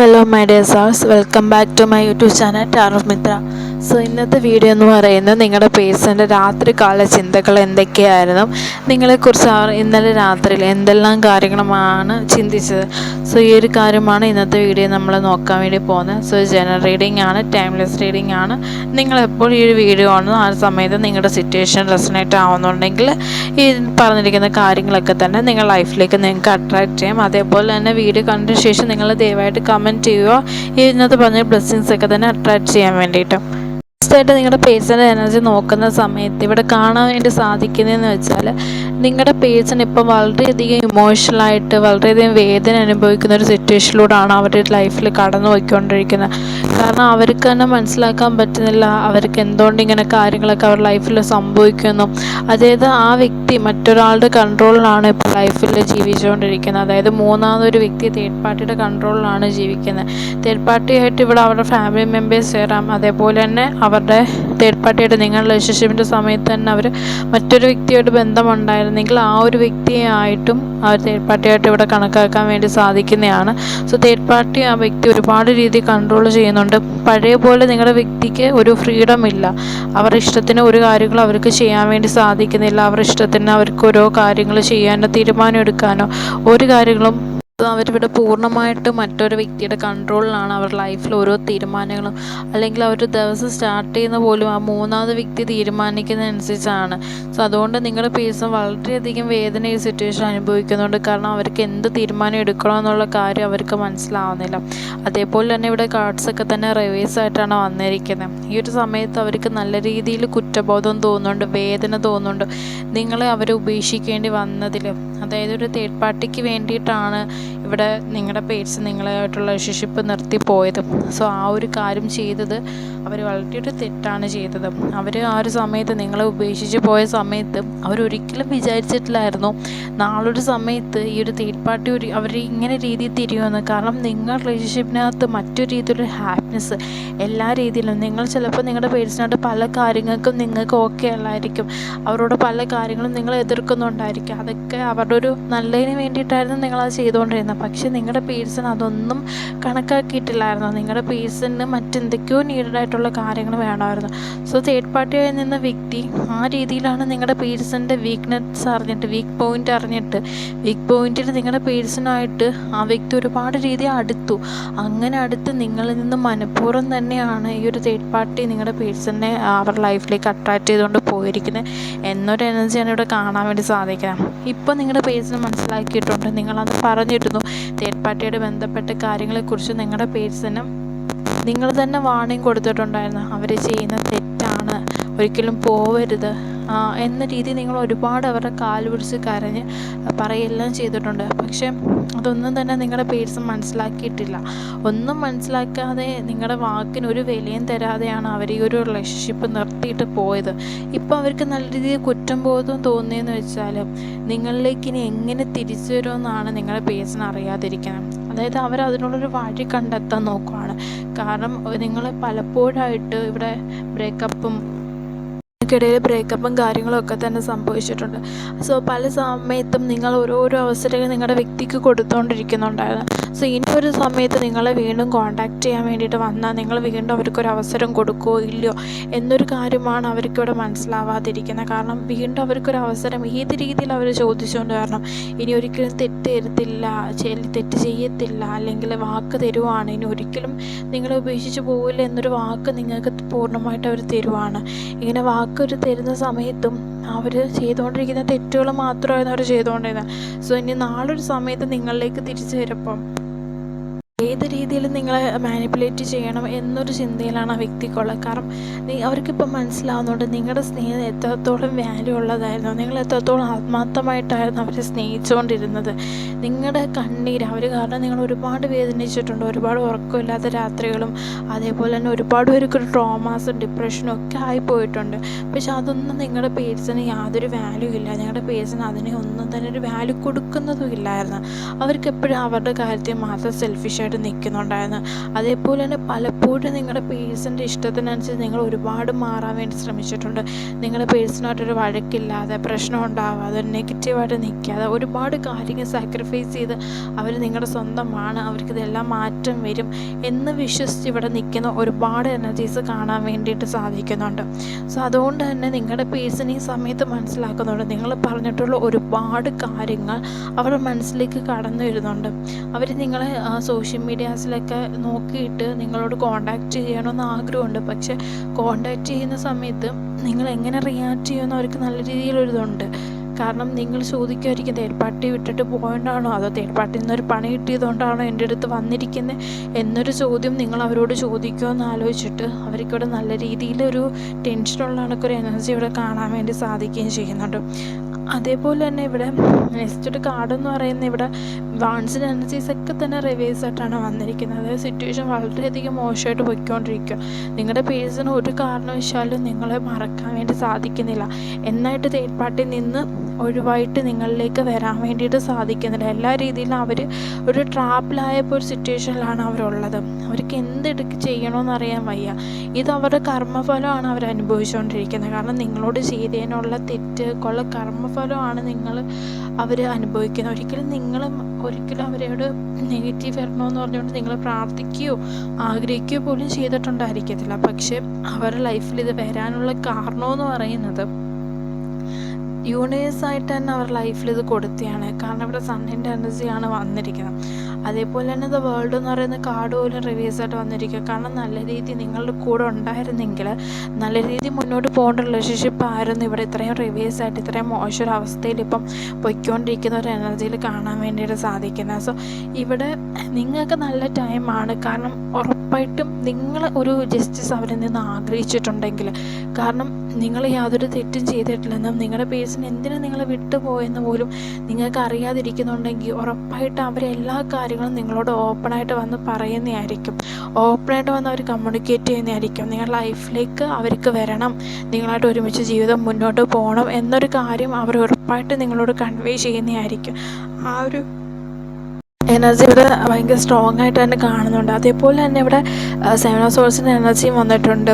Hello my dear sirs, welcome back to my YouTube channel tarot Mitra. So ഇന്നത്തെ video എന്ന് പറയുന്നത് നിങ്ങളുടെ പേഴ്സൻ്റെ രാത്രികാല ചിന്തകൾ എന്തൊക്കെയായിരുന്നു, നിങ്ങളെക്കുറിച്ച് ഇന്നലെ രാത്രിയിൽ എന്തെല്ലാം കാര്യങ്ങളുമാണ് ചിന്തിച്ചത്. സോ ഈ ഒരു കാര്യമാണ് ഇന്നത്തെ വീഡിയോ നമ്മൾ നോക്കാൻ വേണ്ടി പോകുന്നത്. സോ ജനറൽ റീഡിംഗ് ആണ്, ടൈംലെസ് റീഡിംഗ് ആണ്. നിങ്ങളെപ്പോൾ ഈ ഒരു വീഡിയോ കാണുന്നു ആ സമയത്ത് നിങ്ങളുടെ സിറ്റുവേഷൻ റെസണേറ്റ് ആവുന്നുണ്ടെങ്കിൽ ഈ പറഞ്ഞിരിക്കുന്ന കാര്യങ്ങളൊക്കെ തന്നെ നിങ്ങൾ ലൈഫിലേക്ക് നിങ്ങൾക്ക് അട്രാക്റ്റ് ചെയ്യാം. അതേപോലെ തന്നെ വീഡിയോ കണ്ട ശേഷം നിങ്ങൾ ദയവായിട്ട് കമൻറ്റ് ചെയ്യുക, ഇതിനകത്ത് പറഞ്ഞ ബ്ലെസ്സിങ്സ് ഒക്കെ തന്നെ അട്രാക്റ്റ് ചെയ്യാൻ വേണ്ടിയിട്ട്. ഫസ്റ്റായിട്ട് നിങ്ങളുടെ പേഴ്സണൽ എനർജി നോക്കുന്ന സമയത്ത് ഇവിടെ കാണാൻ വേണ്ടി സാധിക്കുന്നതെന്ന് വെച്ചാൽ നിങ്ങളുടെ പേഴ്സൺ ഇപ്പോൾ വളരെയധികം ഇമോഷണലായിട്ട് വളരെയധികം വേദന അനുഭവിക്കുന്ന ഒരു സിറ്റുവേഷനിലൂടെയാണ് അവരുടെ ലൈഫിൽ കടന്നു പോയിക്കൊണ്ടിരിക്കുന്നത്. കാരണം അവർക്ക് തന്നെ മനസ്സിലാക്കാൻ പറ്റുന്നില്ല അവർക്ക് എന്തുകൊണ്ട് ഇങ്ങനെ കാര്യങ്ങളൊക്കെ അവരുടെ ലൈഫിൽ സംഭവിക്കുന്നു. അതായത് ആ വ്യക്തി മറ്റൊരാളുടെ കൺട്രോളിലാണ് ഇപ്പോൾ ലൈഫിൽ ജീവിച്ചുകൊണ്ടിരിക്കുന്നത്. അതായത് മൂന്നാമതൊരു വ്യക്തി തേർഡ് പാർട്ടിയുടെ കൺട്രോളിലാണ് ജീവിക്കുന്നത്. തേർഡ് പാർട്ടിയായിട്ട് ഇവിടെ അവരുടെ ഫാമിലി മെമ്പേഴ്സ് ചേരാം. അതേപോലെ തന്നെ അവരുടെ തേർഡ് പാർട്ടിയായിട്ട് നിങ്ങളുടെ റിലേഷൻഷിപ്പിൻ്റെ സമയത്ത് തന്നെ അവർ മറ്റൊരു വ്യക്തിയായിട്ട് ബന്ധമുണ്ടായിരുന്നെങ്കിൽ ആ ഒരു വ്യക്തിയായിട്ടും ആ ഒരു തേർഡ് പാർട്ടിയായിട്ട് ഇവിടെ കണക്കാക്കാൻ വേണ്ടി സാധിക്കുന്നതാണ്. സോ തേർഡ് പാർട്ടി ആ വ്യക്തി ഒരുപാട് രീതിയിൽ കൺട്രോൾ ചെയ്യുന്നുണ്ട്. പഴയ പോലെ നിങ്ങളുടെ വ്യക്തിക്ക് ഒരു ഫ്രീഡം ഇല്ല. അവരുടെ ഇഷ്ടത്തിന് ഒരു കാര്യങ്ങളും അവർക്ക് ചെയ്യാൻ വേണ്ടി സാധിക്കുന്നില്ല. അവരുടെ ഇഷ്ടത്തിന് അവർക്ക് ഓരോ കാര്യങ്ങൾ ചെയ്യാനോ തീരുമാനം എടുക്കാനോ ഒരു കാര്യങ്ങളും അവരിവിടെ പൂർണ്ണമായിട്ട് മറ്റൊരു വ്യക്തിയുടെ കൺട്രോളിലാണ് അവരുടെ ലൈഫിൽ ഓരോ തീരുമാനങ്ങളും. അല്ലെങ്കിൽ അവർ ദിവസം സ്റ്റാർട്ട് ചെയ്യുന്ന പോലും ആ മൂന്നാമത് വ്യക്തി തീരുമാനിക്കുന്നതനുസരിച്ചാണ്. സോ അതുകൊണ്ട് നിങ്ങളുടെ പേഴ്സൺ വളരെയധികം വേദന ഈ സിറ്റുവേഷൻ അനുഭവിക്കുന്നുണ്ട്. കാരണം അവർക്ക് എന്ത് തീരുമാനം എടുക്കണമെന്നുള്ള കാര്യം അവർക്ക് മനസ്സിലാവുന്നില്ല. അതേപോലെ തന്നെ ഇവിടെ കാർഡ്സൊക്കെ തന്നെ റിവേഴ്സ് ആയിട്ടാണ് വന്നിരിക്കുന്നത്. ഈ ഒരു സമയത്ത് അവർക്ക് നല്ല രീതിയിൽ കുറ്റബോധം തോന്നുന്നുണ്ട്, വേദന തോന്നുന്നുണ്ട് നിങ്ങളെ അവരെ ഉപേക്ഷിക്കേണ്ടി വന്നതിൽ. അതായത് ഒരു തേർഡ് പാർട്ടിക്ക് വേണ്ടിയിട്ടാണ് ഇവിടെ നിങ്ങളുടെ പേഴ്സൺ നിങ്ങളായിട്ടുള്ള റിലേഷൻഷിപ്പ് നിർത്തിപ്പോയത്. സോ ആ ഒരു കാര്യം ചെയ്തത് അവർ വളരെയൊരു തെറ്റാണ് ചെയ്തത്. അവർ ആ ഒരു സമയത്ത് നിങ്ങളെ ഉപേക്ഷിച്ച് പോയ സമയത്ത് അവരൊരിക്കലും വിചാരിച്ചിട്ടില്ലായിരുന്നു നാളൊരു സമയത്ത് ഈ ഒരു തേർഡ് പാർട്ടി അവർ ഇങ്ങനെ രീതിയിൽ തിരിയുമെന്ന്. കാരണം നിങ്ങൾ റിലേഷൻഷിപ്പിനകത്ത് മറ്റൊരു രീതിയിലൊരു ഹാപ്പിനെസ് എല്ലാ രീതിയിലും നിങ്ങൾ ചിലപ്പോൾ നിങ്ങളുടെ പേഴ്സണായിട്ട് പല കാര്യങ്ങൾക്കും നിങ്ങൾക്ക് ഓക്കെ അല്ലായിരിക്കും. അവരോട് പല കാര്യങ്ങളും നിങ്ങൾ എതിർക്കുന്നുണ്ടായിരിക്കും. അതൊക്കെ അവരുടെ ഒരു നല്ലതിന് വേണ്ടിയിട്ടായിരുന്നു നിങ്ങളത് ചെയ്തുകൊണ്ടിരുന്നത്. പക്ഷേ നിങ്ങളുടെ പേഴ്സൺ അതൊന്നും കണക്കാക്കിയിട്ടില്ലായിരുന്നു. നിങ്ങളുടെ പേഴ്സണിന് മറ്റെന്തൊക്കെയോ നീഡായിട്ടുള്ള കാര്യങ്ങൾ വേണമായിരുന്നു. സോ തേർഡ് പാർട്ടിയായി നിന്ന വ്യക്തി ആ രീതിയിലാണ് നിങ്ങളുടെ പേഴ്സണിൻ്റെ വീക്ക്നെസ് അറിഞ്ഞിട്ട് വീക്ക് പോയിന്റിൽ നിങ്ങളുടെ പേഴ്സണായിട്ട് ആ വ്യക്തി ഒരുപാട് രീതി അടുത്തു. അങ്ങനെ അടുത്ത് നിങ്ങളിൽ നിന്ന് മനഃപൂർവ്വം തന്നെയാണ് ഈ ഒരു തേർഡ് പാർട്ടി നിങ്ങളുടെ പേഴ്സണിനെ അവരുടെ ലൈഫിലേക്ക് അട്രാക്റ്റ് ചെയ്തുകൊണ്ട് പോയിരിക്കുന്നത് എന്നൊരു എനർജിയാണ് ഇവിടെ കാണാൻ വേണ്ടി സാധിക്കുന്നത്. ഇപ്പോൾ നിങ്ങളുടെ പേഴ്സൺ മനസ്സിലാക്കിയിട്ടുണ്ട്. നിങ്ങളത് പറഞ്ഞിരുന്നു തേർഡ് പാർട്ടിയോട് ബന്ധപ്പെട്ട കാര്യങ്ങളെക്കുറിച്ച് നിങ്ങളുടെ പേഴ്സണ് നിങ്ങൾ തന്നെ വാർണിംഗ് കൊടുത്തിട്ടുണ്ടായിരുന്നു. അവർ ചെയ്യുന്ന തെറ്റാണ്, ഒരിക്കലും പോവരുത് എന്ന രീതിയിൽ നിങ്ങൾ ഒരുപാട് അവരുടെ കാല് പിടിച്ച് കരഞ്ഞ് പറയുകയെല്ലാം ചെയ്തിട്ടുണ്ട്. പക്ഷേ അതൊന്നും തന്നെ നിങ്ങളുടെ പേഴ്സൺ മനസ്സിലാക്കിയിട്ടില്ല. ഒന്നും മനസ്സിലാക്കാതെ നിങ്ങളുടെ വാക്കിന് ഒരു വിലയും തരാതെയാണ് അവർ ഈ ഒരു റിലേഷൻഷിപ്പ് നിർത്തിയിട്ട് പോയത്. ഇപ്പോൾ അവർക്ക് നല്ല രീതിയിൽ കുറ്റം ബോധം തോന്നിയെന്ന് വെച്ചാൽ നിങ്ങളിലേക്ക് ഇനി എങ്ങനെ തിരിച്ചു വരുമെന്നാണ് നിങ്ങളുടെ പേഴ്സൺ അറിയാതിരിക്കുന്നത്. അതായത് അവരതിനുള്ളൊരു വഴി കണ്ടെത്താൻ നോക്കുകയാണ്. കാരണം നിങ്ങൾ പലപ്പോഴായിട്ട് ഇവിടെ ബ്രേക്കപ്പും കാര്യങ്ങളൊക്കെ തന്നെ സംഭവിച്ചിട്ടുണ്ട്. സോ പല സമയത്തും നിങ്ങൾ ഓരോരോ അവസരങ്ങൾ നിങ്ങളുടെ വ്യക്തിക്ക് കൊടുത്തുകൊണ്ടിരിക്കുന്നുണ്ടായിരുന്നു. സോ ഇനി ഒരു സമയത്ത് നിങ്ങളെ വീണ്ടും കോൺടാക്റ്റ് ചെയ്യാൻ വേണ്ടിയിട്ട് വന്നാൽ നിങ്ങൾ വീണ്ടും അവർക്കൊരു അവസരം കൊടുക്കുമോ ഇല്ലയോ എന്നൊരു കാര്യമാണ് അവർക്കിവിടെ മനസ്സിലാവാതിരിക്കുന്നത്. കാരണം വീണ്ടും അവർക്കൊരു അവസരം ഏത് രീതിയിൽ അവർ ചോദിച്ചുകൊണ്ട് വരണം. ഇനി ഒരിക്കലും തെറ്റ് ചെയ്യത്തില്ല, അല്ലെങ്കിൽ വാക്ക് തരുവാണ്, ഇനി ഒരിക്കലും നിങ്ങളെ ഉപേക്ഷിച്ച് പോവില്ല എന്നൊരു വാക്ക് നിങ്ങൾക്ക് പൂർണ്ണമായിട്ട് അവർ തരുവാണ്. ഇങ്ങനെ വാക്ക് അവർ തരുന്ന സമയത്തും അവർ ചെയ്തുകൊണ്ടിരിക്കുന്ന തെറ്റുകൾ മാത്രമായിരുന്നു അവർ ചെയ്തുകൊണ്ടിരുന്നത്. സോ ഇനി നാളൊരു സമയത്ത് നിങ്ങളിലേക്ക് തിരിച്ചു വരുമ്പം ഏത് രീതിയിൽ നിങ്ങളെ മാനിപ്പുലേറ്റ് ചെയ്യണം എന്നൊരു ചിന്തയിലാണ് ആ വ്യക്തിക്കുള്ളത്. കാരണം അവർക്കിപ്പോൾ മനസ്സിലാവുന്നുണ്ട് നിങ്ങളുടെ സ്നേഹം എത്രത്തോളം വാല്യൂ ഉള്ളതായിരുന്നു, നിങ്ങൾ എത്രത്തോളം ആത്മാർത്ഥമായിട്ടായിരുന്നു അവരെ സ്നേഹിച്ചുകൊണ്ടിരുന്നത്. നിങ്ങളുടെ കണ്ണീര് അവർ കാരണം നിങ്ങൾ ഒരുപാട് വേദനിച്ചിട്ടുണ്ട്. ഒരുപാട് ഉറക്കമില്ലാത്ത രാത്രികളും അതേപോലെ തന്നെ ഒരുപാട് പേർക്ക് ട്രോമാസും ഡിപ്രഷനും ഒക്കെ ആയിപ്പോയിട്ടുണ്ട്. പക്ഷെ അതൊന്നും നിങ്ങളുടെ പേഴ്സണ് യാതൊരു വാല്യൂ ഇല്ല. നിങ്ങളുടെ പേഴ്സൺ അതിനെ ഒന്നും തന്നെ ഒരു വാല്യൂ കൊടുക്കുന്നതും ഇല്ലായിരുന്നു. അവർക്ക് എപ്പോഴും അവരുടെ കാര്യത്തിൽ മാത്രം സെൽഫിഷായിട്ട് നിൽക്കുന്നുണ്ടായിരുന്നു. അതേപോലെ തന്നെ പലപ്പോഴും നിങ്ങളുടെ പേഴ്സൻ്റെ ഇഷ്ടത്തിനനുസരിച്ച് നിങ്ങൾ ഒരുപാട് മാറാൻ വേണ്ടി ശ്രമിച്ചിട്ടുണ്ട്. നിങ്ങളുടെ പേഴ്സണായിട്ടൊരു വഴക്കില്ലാതെ, പ്രശ്നം ഉണ്ടാവാതെ, നെഗറ്റീവായിട്ട് നിൽക്കാതെ ഒരുപാട് കാര്യങ്ങൾ സാക്രിഫൈസ് ചെയ്ത് അവർ നിങ്ങളുടെ സ്വന്തമാണ്, അവർക്കിതെല്ലാം മാറ്റം വരും എന്ന് വിശ്വസിച്ച് ഇവിടെ നിൽക്കുന്ന ഒരുപാട് എനർജീസ് കാണാൻ വേണ്ടിയിട്ട് സാധിക്കുന്നുണ്ട്. സോ അതുകൊണ്ട് തന്നെ നിങ്ങളുടെ പേഴ്സൺ ഈ സമയത്ത് മനസ്സിലാക്കുന്നുണ്ട് നിങ്ങൾ പറഞ്ഞിട്ടുള്ള ഒരുപാട് കാര്യങ്ങൾ അവരുടെ മനസ്സിലേക്ക് കടന്നു വരുന്നുണ്ട്. അവർ നിങ്ങളെ സോഷ്യൽ മീഡിയാസിലൊക്കെ നോക്കിയിട്ട് നിങ്ങളോട് കോണ്ടാക്റ്റ് ചെയ്യണമെന്ന് ആഗ്രഹമുണ്ട്. പക്ഷേ കോണ്ടാക്റ്റ് ചെയ്യുന്ന സമയത്ത് നിങ്ങൾ എങ്ങനെ റിയാക്ട് ചെയ്യുമെന്ന് അവർക്ക് നല്ല രീതിയിലൊരിതുണ്ട്. കാരണം നിങ്ങൾ ചോദിക്കുമായിരിക്കും തേർഡ് പാർട്ടി വിട്ടിട്ട് പോയതുകൊണ്ടാണോ അതോ തേർഡ് പാർട്ടിയിൽ നിന്നൊരു പണി കിട്ടിയതുകൊണ്ടാണോ എൻ്റെ അടുത്ത് വന്നിരിക്കുന്നത് എന്നൊരു ചോദ്യം നിങ്ങൾ അവരോട് ചോദിക്കുമെന്ന് ആലോചിച്ചിട്ട് അവർക്കിവിടെ നല്ല രീതിയിലൊരു ടെൻഷനുള്ള കണക്കൊരു എനർജി ഇവിടെ കാണാൻ വേണ്ടി സാധിക്കുകയും ചെയ്യുന്നുണ്ട്. അതേപോലെ തന്നെ ഇവിടെ നെക്സ്റ്റ് ഒരു കാർഡ് എന്ന് പറയുന്നത് ഇവിടെ വാൺസിൻ്റെ എനർജീസ് ഒക്കെ തന്നെ റിവേഴ്സായിട്ടാണ് വന്നിരിക്കുന്നത്. അതായത് സിറ്റുവേഷൻ വളരെയധികം മോശമായിട്ട് പോയിക്കൊണ്ടിരിക്കുക. നിങ്ങളുടെ പേഴ്സൺ ഒരു കാരണവശാലും നിങ്ങളെ മറക്കാൻ വേണ്ടി സാധിക്കുന്നില്ല. എന്നായിട്ട് തേർഡ് പാർട്ടിയിൽ നിന്ന് ഒഴിവായിട്ട് നിങ്ങളിലേക്ക് വരാൻ വേണ്ടിയിട്ട് സാധിക്കുന്നില്ല. എല്ലാ രീതിയിലും അവർ ഒരു ട്രാപ്പിലായപ്പോൾ ഒരു സിറ്റുവേഷനിലാണ് അവരുള്ളത്. അവർക്ക് എന്തെടുക്ക് ചെയ്യണമെന്ന് അറിയാൻ വയ്യ. ഇത് അവരുടെ കർമ്മഫലമാണ് അവർ അനുഭവിച്ചുകൊണ്ടിരിക്കുന്നത്. കാരണം നിങ്ങളോട് ചെയ്തതിനുള്ള തെറ്റുള്ള കർമ്മഫലമാണ് അവർ അനുഭവിക്കുന്നത്. ഒരിക്കലും അവരോട് നെഗറ്റീവ് വരണമെന്ന് പറഞ്ഞുകൊണ്ട് നിങ്ങൾ പ്രാർത്ഥിക്കുകയോ ആഗ്രഹിക്കുകയോ പോലും ചെയ്തിട്ടുണ്ടായിരിക്കത്തില്ല. പക്ഷേ അവരുടെ ലൈഫിൽ ഇത് വരാനുള്ള കാരണമെന്ന് പറയുന്നത് യൂണിവേഴ്സായിട്ട് തന്നെ അവരുടെ ലൈഫിൽ ഇത് കൊടുത്തതാണ്. കാരണം ഇവിടെ സണ്ണിൻ്റെ എനർജിയാണ് വന്നിരിക്കുന്നത്. അതേപോലെ തന്നെ ദ വേൾഡ് എന്ന് പറയുന്ന കാർഡ് പോലും റിവേഴ്സായിട്ട് വന്നിരിക്കുക. കാരണം നല്ല രീതി നിങ്ങളുടെ കൂടെ ഉണ്ടായിരുന്നെങ്കിൽ നല്ല രീതി മുന്നോട്ട് പോകേണ്ട റിലേഷൻഷിപ്പ് ആയിരുന്നു ഇവിടെ ഇത്രയും റിവേഴ്സായിട്ട് ഇത്രയും മോശം അവസ്ഥയിൽ ഇപ്പം പൊയ്ക്കൊണ്ടിരിക്കുന്ന ഒരു എനർജിയിൽ കാണാൻ വേണ്ടിയിട്ട് സാധിക്കുന്നത്. സോ ഇവിടെ നിങ്ങൾക്ക് നല്ല ടൈമാണ്. കാരണം ഉറപ്പായിട്ടും നിങ്ങൾ ഒരു ജസ്റ്റിസ് അവരിൽ നിന്ന് ആഗ്രഹിച്ചിട്ടുണ്ടെങ്കിൽ, കാരണം നിങ്ങൾ യാതൊരു തെറ്റും ചെയ്തിട്ടില്ലെന്നും നിങ്ങളുടെ പേഴ്സൺ എന്തിനാ നിങ്ങളെ വിട്ടുപോയെന്ന് പോലും നിങ്ങൾക്ക് അറിയാതിരിക്കുന്നുണ്ടെങ്കിൽ ഉറപ്പായിട്ട് അവരെല്ലാ കാര്യങ്ങളും നിങ്ങളോട് ഓപ്പണായിട്ട് വന്ന് പറയുന്നതായിരിക്കും. ഓപ്പണായിട്ട് വന്ന് അവർ കമ്മ്യൂണിക്കേറ്റ് ചെയ്യുന്നതായിരിക്കും. നിങ്ങളുടെ ലൈഫിലേക്ക് അവർക്ക് വരണം, നിങ്ങളായിട്ട് ഒരുമിച്ച് ജീവിതം മുന്നോട്ട് പോകണം എന്നൊരു കാര്യം അവർ ഉറപ്പായിട്ട് നിങ്ങളോട് കൺവേ ചെയ്യുന്നതായിരിക്കും. ആ ഒരു എനർജി ഇവിടെ ഭയങ്കര സ്ട്രോങ് ആയിട്ട് തന്നെ കാണുന്നുണ്ട്. അതേപോലെ തന്നെ ഇവിടെ 7 ഓഫ് സോഴ്സിൻ്റെ എനർജിയും വന്നിട്ടുണ്ട്.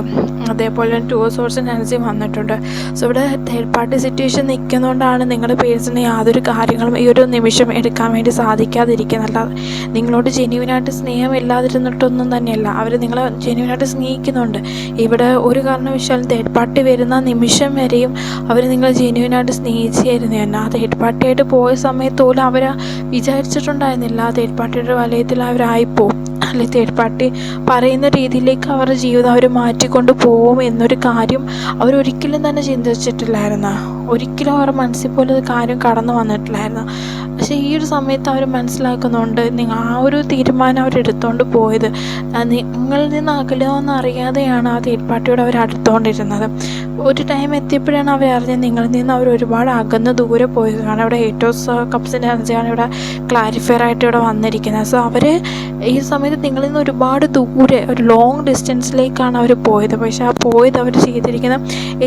അതേപോലെ തന്നെ 2 ഓഫ് സോഴ്സിൻ്റെ എനർജിയും വന്നിട്ടുണ്ട്. സോ ഇവിടെ തേർഡ് പാർട്ടി സിറ്റുവേഷൻ നിൽക്കുന്നതുകൊണ്ടാണ് നിങ്ങളുടെ പേഴ്സണിന് യാതൊരു കാര്യങ്ങളും ഈ ഒരു നിമിഷം എടുക്കാൻ വേണ്ടി സാധിക്കാതിരിക്കുന്നത്. നിങ്ങളോട് ജെന്യുവിനായിട്ട് സ്നേഹമില്ലാതിരുന്നിട്ടൊന്നും തന്നെയല്ല, അവർ നിങ്ങളെ ജെന്യുവിനായിട്ട് സ്നേഹിക്കുന്നുണ്ട്. ഇവിടെ ഒരു കാരണവശാലും തേർഡ് പാർട്ടി വരുന്ന നിമിഷം വരെയും അവർ നിങ്ങളെ ജെന്യുവിനായിട്ട് സ്നേഹിച്ചിരുന്നു തന്നെ. ആ തേർഡ് പാർട്ടിയായിട്ട് പോയ സമയത്ത് പോലും അവർ വിചാരിച്ചിട്ടുണ്ടായിരുന്നില്ല തേർഡ് പാർട്ടിയുടെ വലയത്തിൽ അവരായിപ്പോവും, അല്ലെങ്കിൽ തേർഡ് പാർട്ടി പറയുന്ന രീതിയിലേക്ക് അവരുടെ ജീവിതം അവർ മാറ്റിക്കൊണ്ട് പോകും എന്നൊരു കാര്യം അവരൊരിക്കലും തന്നെ ചിന്തിച്ചിട്ടില്ലായിരുന്നു. ഒരിക്കലും അവരുടെ മനസ്സിൽ പോലും കാര്യം കടന്നു വന്നിട്ടില്ലായിരുന്നു. പക്ഷേ ഈ ഒരു സമയത്ത് അവർ മനസ്സിലാക്കുന്നുണ്ട് ആ ഒരു തീരുമാനം അവരെടുത്തുകൊണ്ട് പോയത് നിങ്ങളിൽ നിന്ന് അകലുമെന്ന് അറിയാതെയാണ് ആ തേർഡ് പാർട്ടിയോട് അവർ അടുത്തുകൊണ്ടിരുന്നത്. ഒരു ടൈം എത്തിയപ്പോഴാണ് അവർ അറിഞ്ഞത് നിങ്ങളിൽ നിന്ന് അവർ ഒരുപാട് അകന്ന് ദൂരെ പോയത്. കാരണം ഇവിടെ 8 ഓഫ് കപ്സിൻ്റെ എനർജിയാണ് ഇവിടെ ക്ലാരിഫയർ ആയിട്ട് ഇവിടെ വന്നിരിക്കുന്നത്. സോ അവർ ഈ സമയത്ത് നിങ്ങളിൽ നിന്ന് ഒരുപാട് ദൂരെ ഒരു ലോങ് ഡിസ്റ്റൻസിലേക്കാണ് അവർ പോയത്. പക്ഷേ ആ പോയത് അവർ ചെയ്തിരിക്കുന്ന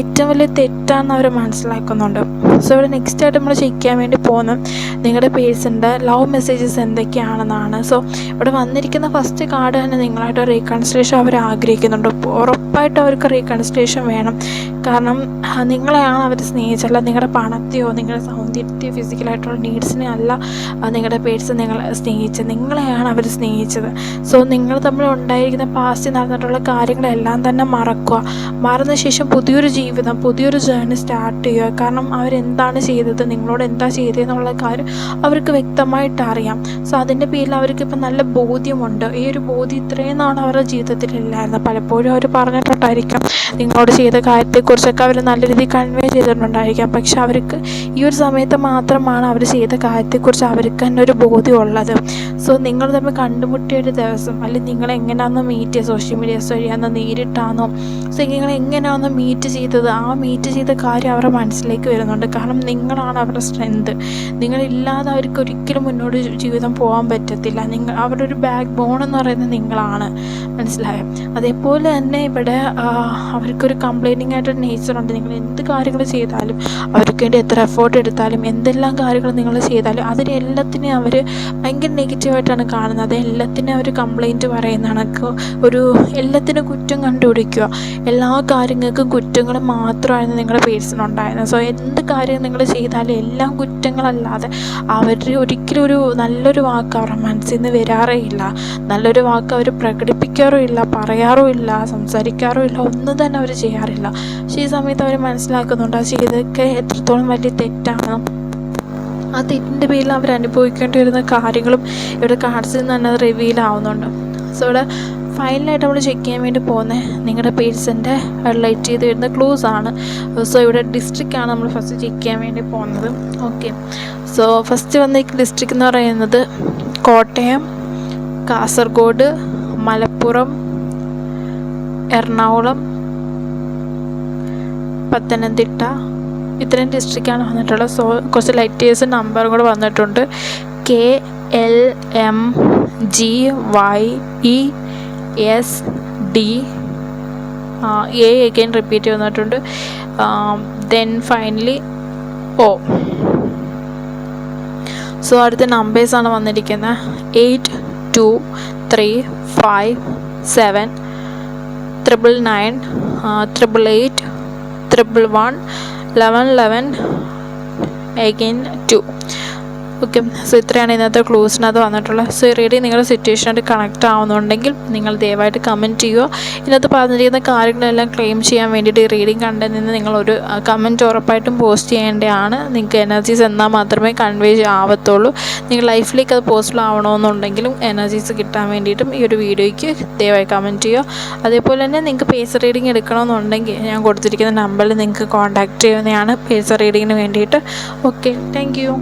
ഏറ്റവും വലിയ തെറ്റാണെന്ന് അവർ മനസ്സിലാക്കുന്നുണ്ട്. സോ ഇവിടെ നെക്സ്റ്റ് ആയിട്ട് നമ്മൾ ചെക്ക് ചെയ്യാൻ വേണ്ടി പോകുന്നത് നിങ്ങളുടെ പേഴ്സൻ്റെ ലവ് മെസ്സേജസ് എന്തൊക്കെയാണെന്നാണ്. സോ ഇവിടെ വന്നിരിക്കുന്ന ഫസ്റ്റ് കാർഡ് തന്നെ നിങ്ങളായിട്ട് റീകൺസിലേഷൻ അവർ ആഗ്രഹിക്കുന്നുണ്ട്. ഉറപ്പായിട്ട് അവർക്ക് റീകൺസിലേഷൻ വേണം. കാരണം നിങ്ങളെയാണ് അവർ സ്നേഹിച്ചല്ല, നിങ്ങളുടെ പണത്തെയോ നിങ്ങളുടെ സൗന്ദര്യത്തെയോ ഫിസിക്കലായിട്ടുള്ള നീഡ്സിനെ അല്ല നിങ്ങളുടെ പേഴ്സൺ നിങ്ങളെ സ്നേഹിച്ചത്, നിങ്ങളെയാണ് അവർ സ്നേഹിച്ചത്. സോ നിങ്ങൾ തമ്മിൽ ഉണ്ടായിരിക്കുന്ന പാസ്റ്റ് നടന്നിട്ടുള്ള കാര്യങ്ങളെല്ലാം തന്നെ മറക്കുക. മറന്ന ശേഷം പുതിയൊരു ജീവിതം, പുതിയൊരു ജേർണി സ്റ്റാർട്ട് ചെയ്യുക. കാരണം അവരെന്താണ് ചെയ്തത്, നിങ്ങളോട് എന്താ ചെയ്തതെന്നുള്ള കാര്യം അവർക്ക് വ്യക്തമായിട്ട് അറിയാം. സോ അതിൻ്റെ പേരിൽ അവർക്കിപ്പോൾ നല്ല ബോധ്യമുണ്ട്. ഈ ഒരു ബോധ്യം ഇത്രയും നാൾ അവരുടെ ജീവിതത്തിലില്ലായിരുന്നു. പലപ്പോഴും അവർ പറഞ്ഞിട്ടുണ്ടായിരിക്കാം നിങ്ങളോട് ചെയ്ത കാര്യത്തെക്കുറിച്ചൊക്കെ അവർ നല്ല രീതിയിൽ കൺവേ ചെയ്തിട്ടുണ്ടായിരിക്കാം. പക്ഷെ അവർക്ക് ഈ ഒരു സമയത്ത് മാത്രമാണ് അവർ ചെയ്ത കാര്യത്തെക്കുറിച്ച് അവർക്ക് തന്നെ ഒരു ബോധ്യമുള്ളത്. സോ നിങ്ങൾ തമ്മിൽ കണ്ടുമുട്ടിയ ഒരു ദിവസം, അല്ലെങ്കിൽ നിങ്ങളെങ്ങനെയാണെന്ന് മീറ്റ് ചെയ്യുക, സോഷ്യൽ മീഡിയാസ് വഴിയാണെന്നോ നേരിട്ടാണോ, സോ നിങ്ങൾ എങ്ങനെയാണെന്ന് മീറ്റ് ചെയ്തത്, ആ മീറ്റ് ചെയ്ത കാര്യം അവരുടെ മനസ്സിലേക്ക് ലൈഫിലേക്ക് വരുന്നുണ്ട്. കാരണം നിങ്ങളാണ് അവരുടെ സ്ട്രെങ്ത്. നിങ്ങളില്ലാതെ അവർക്ക് ഒരിക്കലും മുന്നോട്ട് ജീവിതം പോകാൻ പറ്റത്തില്ല. അവരുടെ ഒരു ബാക്ക് ബോൺ എന്ന് പറയുന്നത് നിങ്ങളാണ്. മനസ്സിലായോ? അതേപോലെ തന്നെ ഇവിടെ അവർക്കൊരു കംപ്ലൈൻറ്റിംഗ് ആയിട്ടൊരു നേച്ചറുണ്ട്. നിങ്ങൾ എന്ത് കാര്യങ്ങൾ ചെയ്താലും, അവർക്ക് വേണ്ടി എത്ര എഫേർട്ട് എടുത്താലും, എന്തെല്ലാം കാര്യങ്ങൾ നിങ്ങൾ ചെയ്താലും അതിനെല്ലാത്തിനെയും അവർ ഭയങ്കര നെഗറ്റീവായിട്ടാണ് കാണുന്നത്. എല്ലാത്തിനും അവർ കംപ്ലൈൻറ്റ് പറയുന്ന കണക്ക് എല്ലാത്തിനും കുറ്റം കണ്ടുപിടിക്കുക. എല്ലാ കാര്യങ്ങൾക്കും കുറ്റങ്ങൾ മാത്രമായിരുന്നു നിങ്ങളുടെ പേഴ്സണുണ്ടായിരുന്നത്. സോ എന്ത് കാര്യം നിങ്ങൾ ചെയ്താലും എല്ലാം കുറ്റങ്ങളല്ലാതെ ഒരിക്കലും ഒരു നല്ലൊരു വാക്ക് അവരുടെ മനസ്സിൽ നിന്ന് വരാറേ ഇല്ല. നല്ലൊരു വാക്ക് അവർ പ്രകടിപ്പിക്കാറും ഇല്ല, പറയാറും ഇല്ല, സംസാരിക്കാറും ഇല്ല, ഒന്നും തന്നെ അവർ ചെയ്യാറില്ല. പക്ഷേ ഈ സമയത്ത് അവർ മനസ്സിലാക്കുന്നുണ്ട് ആ ചെയ്തൊക്കെ എത്രത്തോളം വലിയ തെറ്റാണ്. ആ തെറ്റിൻ്റെ പേരിൽ അവർ അനുഭവിക്കേണ്ടി വരുന്ന കാര്യങ്ങളും ഇവിടെ കാർഡ്സിൽ നിന്ന് തന്നെ അത് റിവീൽ ആവുന്നുണ്ട്. സോ ഇവിടെ ഫൈനലായിട്ട് നമ്മൾ ചെക്ക് ചെയ്യാൻ വേണ്ടി പോകുന്നത് നിങ്ങളുടെ പേഴ്സൻ്റെ ഹൈലൈറ്റ് ചെയ്ത് വരുന്ന ക്ലൂസ് ആണ്. സോ ഇവിടെ ഡിസ്ട്രിക്റ്റാണ് നമ്മൾ ഫസ്റ്റ് ചെക്ക് ചെയ്യാൻ വേണ്ടി പോകുന്നത്. ഓക്കെ, സോ ഫസ്റ്റ് വന്ന ഡിസ്ട്രിക്റ്റ് എന്ന് പറയുന്നത് കോട്ടയം, കാസർഗോഡ്, മലപ്പുറം, എറണാകുളം, പത്തനംതിട്ട, ഇത്രയും ഡിസ്ട്രിക്റ്റാണ് വന്നിട്ടുള്ളത്. സോ കുറച്ച് ലെറ്റേഴ്സ് നമ്പറും കൂടെ വന്നിട്ടുണ്ട്. KLMGYESD, A അഗൈൻ റിപ്പീറ്റ് വന്നിട്ടുണ്ട്. Then finally O. സോ അടുത്ത നമ്പേഴ്സാണ് വന്നിരിക്കുന്നത് 823799881111 again 2. ഓക്കെ, സോ ഇത്രയാണ് ഇന്നത്തെ ക്ലൂസിനകത്ത് വന്നിട്ടുള്ളത്. സോ ഈ റീഡിങ് നിങ്ങളുടെ സിറ്റുവേഷനായിട്ട് കണക്റ്റ് ആവുന്നുണ്ടെങ്കിൽ നിങ്ങൾ ദയവായിട്ട് കമൻറ്റ് ചെയ്യുക. ഇതിനകത്ത് പറഞ്ഞിരിക്കുന്ന കാര്യങ്ങളെല്ലാം ക്ലെയിം ചെയ്യാൻ വേണ്ടിയിട്ട് ഈ റീഡിങ് കണ്ടതിന് നിങ്ങളൊരു കമൻറ്റ് ഉറപ്പായിട്ടും പോസ്റ്റ് ചെയ്യേണ്ടതാണ്. നിങ്ങൾക്ക് എനർജീസ് എന്നാൽ മാത്രമേ കൺവേ ആവത്തുള്ളൂ. നിങ്ങൾ ലൈഫിലേക്ക് അത് പോസിബിൾ ആവണമെന്നുണ്ടെങ്കിലും എനർജീസ് കിട്ടാൻ വേണ്ടിയിട്ടും ഈ ഒരു വീഡിയോയ്ക്ക് ദയവായി കമൻറ്റ് ചെയ്യുക. അതേപോലെ തന്നെ നിങ്ങൾക്ക് പേഴ്സണൽ റീഡിങ് എടുക്കണമെന്നുണ്ടെങ്കിൽ ഞാൻ കൊടുത്തിരിക്കുന്ന നമ്പറിൽ നിങ്ങൾക്ക് കോൺടാക്റ്റ് ചെയ്യുന്നതാണ് പേഴ്സണൽ റീഡിങ്ങിന് വേണ്ടിയിട്ട്. Okay, thank you.